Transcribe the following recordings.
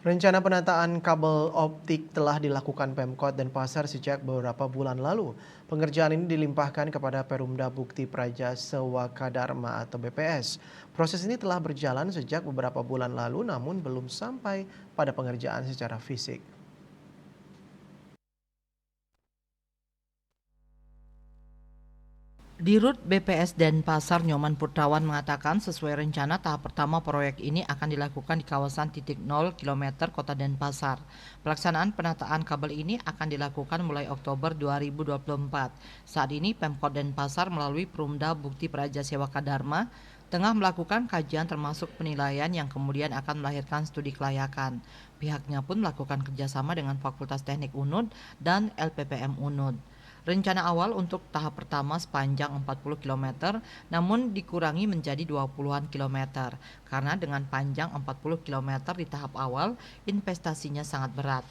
Rencana penataan kabel optik telah dilakukan Pemkot Denpasar sejak beberapa bulan lalu. Pengerjaan ini dilimpahkan kepada Perumda Bukti Praja Sewaka Dharma atau BPS. Proses ini telah berjalan sejak beberapa bulan lalu namun belum sampai pada pengerjaan secara fisik. Dirut BPS Denpasar Nyoman Purtawan mengatakan sesuai rencana tahap pertama proyek ini akan dilakukan di kawasan titik 0 km Kota Denpasar. Pelaksanaan penataan kabel ini akan dilakukan mulai Oktober 2024. Saat ini Pemkot Denpasar melalui Perumda Bukti Praja Sewaka Dharma tengah melakukan kajian termasuk penilaian yang kemudian akan melahirkan studi kelayakan. Pihaknya pun melakukan kerjasama dengan Fakultas Teknik UNUD dan LPPM UNUD. Rencana awal untuk tahap pertama sepanjang 40 km namun dikurangi menjadi 20-an kilometer karena dengan panjang 40 km di tahap awal investasinya sangat berat.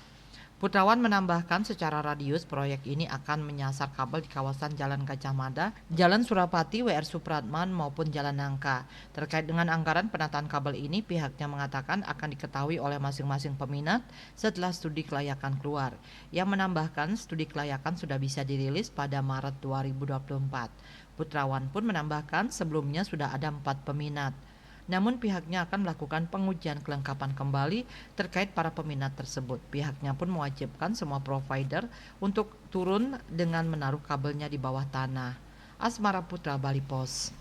Putrawan menambahkan secara radius proyek ini akan menyasar kabel di kawasan Jalan Gajah Mada, Jalan Surapati, WR Supratman maupun Jalan Nangka. Terkait dengan anggaran penataan kabel ini, pihaknya mengatakan akan diketahui oleh masing-masing peminat setelah studi kelayakan keluar. Yang menambahkan studi kelayakan sudah bisa dirilis pada Maret 2024. Putrawan pun menambahkan sebelumnya sudah ada 4 peminat. Namun pihaknya akan melakukan pengujian kelengkapan kembali terkait para peminat tersebut. Pihaknya pun mewajibkan semua provider untuk turun dengan menaruh kabelnya di bawah tanah. Asmara Putra, Bali Pos.